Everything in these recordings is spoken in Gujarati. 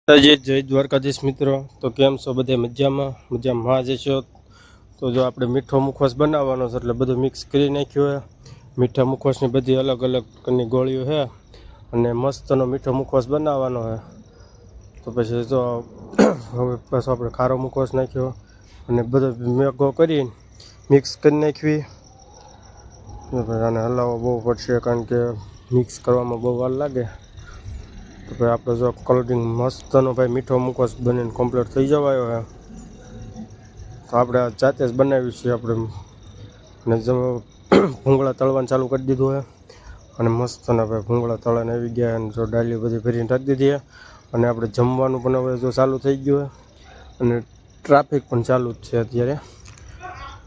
જય દ્વારકાધીશ મિત્રો, તો કેમ છો? બધે મજામાં જ છો? તો જો આપણે મીઠો મુખવાસ બનાવવાનો છે એટલે બધું મિક્સ કરી નાખ્યું છે. મીઠા મુખવાસની બધી અલગ અલગ પ્રકારની ગોળીઓ છે અને મસ્તનો મીઠો મુખવાસ બનાવવાનો છે. તો પછી જો હવે પાછો આપણે ખારો મુખવાસ નાખ્યો અને બધો મેગો કરી મિક્સ કરી નાખવી. આને હલાવવો બહુ પડશે કારણ કે મિક્સ કરવામાં બહુ વાર લાગે. તો ભાઈ આપણે જો કલરિંગ મસ્તનો ભાઈ મીઠો મુખવાસ બનીને કમ્પ્લીટ થઈ જવાયો છે. તો આપણે આ જાતે જ બનાવી છીએ આપણે. અને જો ભૂંગળા તળવાનું ચાલુ કરી દીધું છે અને મસ્તના ભાઈ ભૂંગળા તળાને આવી ગયા અને જો ડાલી બધી ભરીને રાખી દીધી છે. અને આપણે જમવાનું પણ હવે જો ચાલુ થઈ ગયું છે અને ટ્રાફિક પણ ચાલુ જ છે અત્યારે.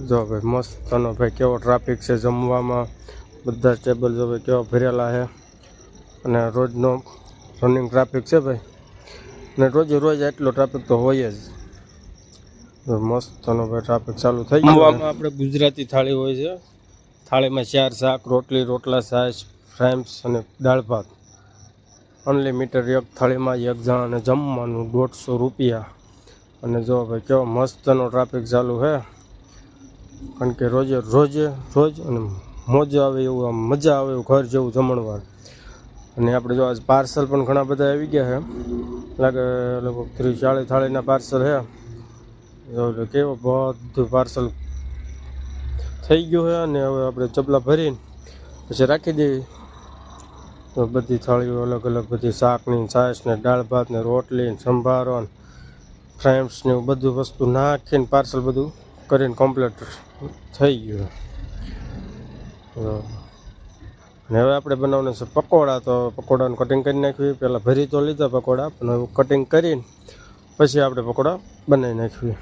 જો ભાઈ મસ્તનો ભાઈ કેવો ટ્રાફિક છે જમવામાં. બધા ટેબલ જો ભાઈ કેવા ભરેલા છે અને રોજનો રનિંગ ટ્રાફિક છે ભાઈ. અને રોજ એટલો ટ્રાફિક તો હોય જ. મસ્તનો ભાઈ ટ્રાફિક ચાલુ થઈ ગયો. આપણે ગુજરાતી થાળી હોય છે. થાળીમાં 4 શાક, રોટલી, રોટલા, છાશ, ફ્રાઈમ્સ અને દાળ ભાત. અનલિમિટેડ એક થાળીમાં એક જણાને જમવાનું 150 રૂપિયા. અને જો ભાઈ કેવો મસ્તનો ટ્રાફિક ચાલુ છે કારણ કે રોજ અને મોજા આવે એવું, આમ મજા આવે એવું ઘર જેવું જમણવાર. અને આપણે જો આજ પાર્સલ પણ ઘણા બધા આવી ગયા છે. લાગે લગભગ 30-40 થાળીના પાર્સલ છે. જો કેવો બધું પાર્સલ થઈ ગયું છે. અને હવે આપણે ચપલા ભરીને પછી રાખી દેવી. તો બધી થાળીઓ અલગ અલગ બધી શાકની, છાશ ને, દાળ ભાત ને, રોટલી ને, સંભારો ને, ફ્રાઈમ્સ ને બધું વસ્તુ નાખીને પાર્સલ બધું કરીને કમ્પ્લીટ થઈ ગયું. અને હવે આપણે બનાવવાનું છે પકોડા. તો પકોડાનું કટિંગ કરી નાખવી. પહેલાં ભરી તો લીધા પકોડા, પણ હવે કટિંગ કરીને પછી આપણે પકોડા બનાવી નાખવી.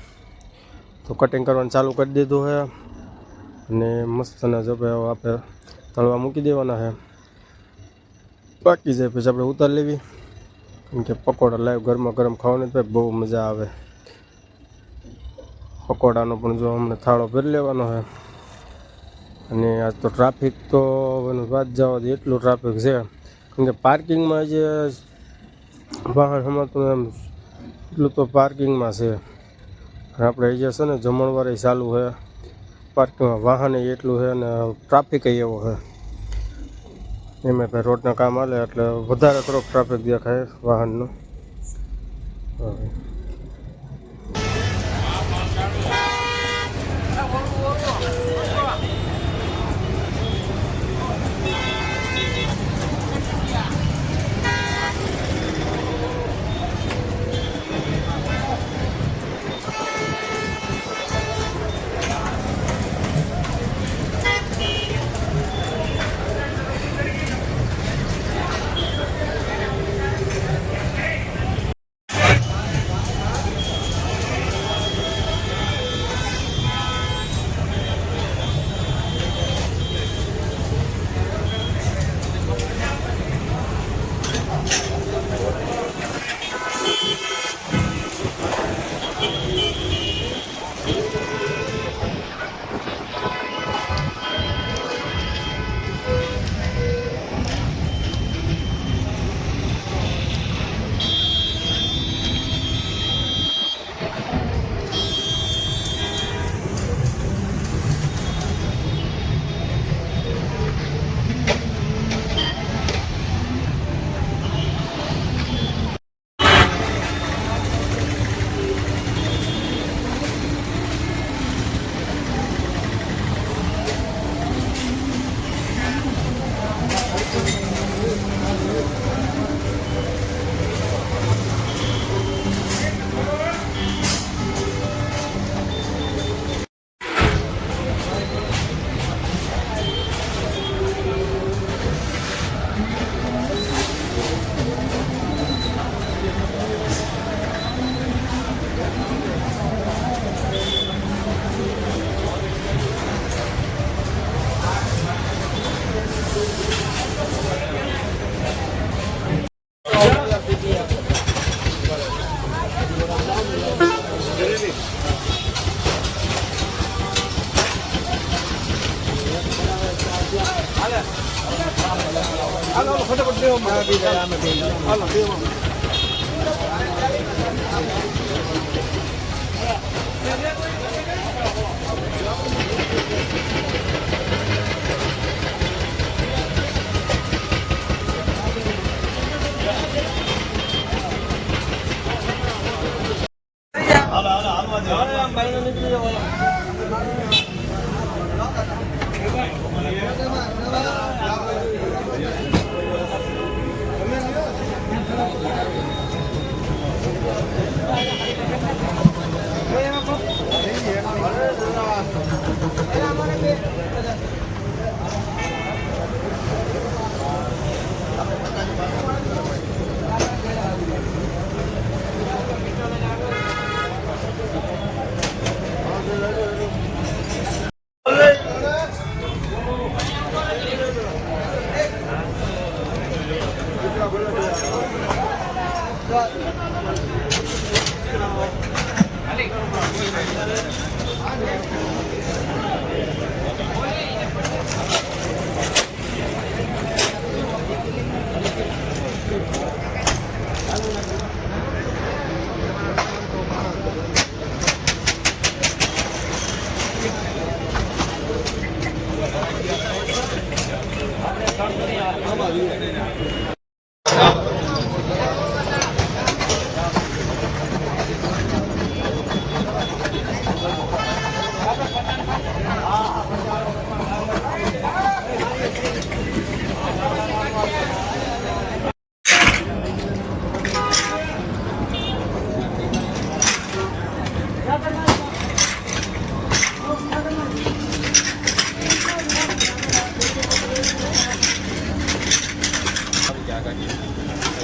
તો કટિંગ કરવાનું ચાલુ કરી દીધું છે અને મસ્તના જો ભાઈ આપણે તળવા મૂકી દેવાના છે. બાકી જાય પછી આપણે ઉતાર લેવી કેમ કે પકોડા લાઈવ ગરમા ગરમ ખાવાની તો બહુ મજા આવે. પકોડાનો પણ જો અમને થાળો ભરી લેવાનો છે. અને આજ તો ટ્રાફિક તો વાત જવા દે એટલું ટ્રાફિક છે કેમ કે પાર્કિંગમાં જે વાહન હમાતું એમ એટલું તો પાર્કિંગમાં છે. આપણે જે છે ને જમણવારે ચાલુ છે, પાર્કિંગમાં વાહન એટલું છે અને ટ્રાફિક એવો છે. એમાં ભાઈ રોડના કામ હાલે એટલે વધારે થોડોક ટ્રાફિક દેખાય વાહનનું. ફટાફટ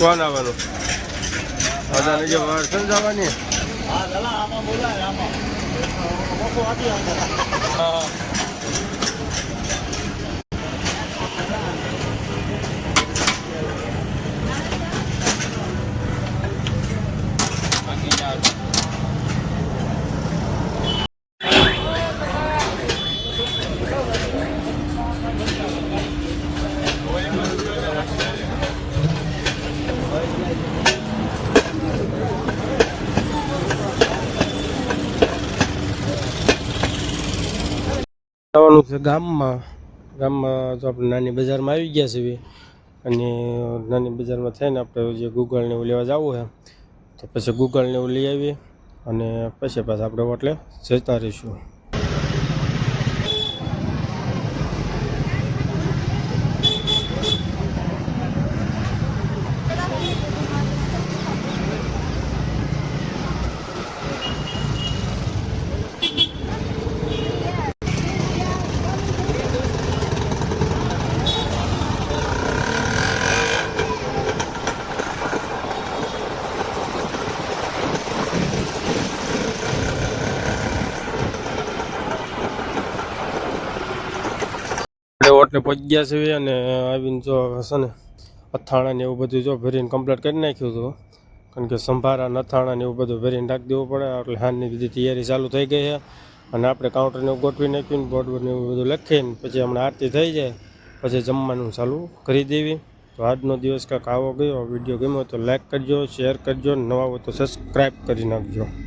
કોણ આવવાનું બધાને જે વાર સમજાવવાની જવાનું છે ગામમાં જો આપણે નાની બજારમાં આવી ગયા છીએ અને નાની બજારમાં થઈને આપણે જે ગૂગલને એવું લેવા જવું છે તો પછી ગૂગલને એવું લઈ આવીએ અને પછી પાછા આપણે હોટલે જતા રહીશું. હોટલે પહોંચી ગયા છે અને આવીને જો હશે ને અથાણા ને એવું બધું જો ભરીને કમ્પ્લીટ કરી નાખ્યું હતું, કારણ કે સંભારા અથાણા ને એવું બધું ભરીને રાખી દેવું પડે. એટલે હાલની બધી તૈયારી ચાલુ થઈ ગઈ છે અને આપણે કાઉન્ટરને એવું ગોઠવી નાખ્યું, બોર્ડ ને એવું બધું લખીને પછી હમણાં આરતી થઈ જાય પછી જમવાનું ચાલુ કરી દેવી. તો આજનો દિવસ કાંઈક આવો ગયો. વિડીયો ગમ્યો તો લાઈક કરજો, શેર કરજો, નવા હોય તો સબસ્ક્રાઈબ કરી નાખજો.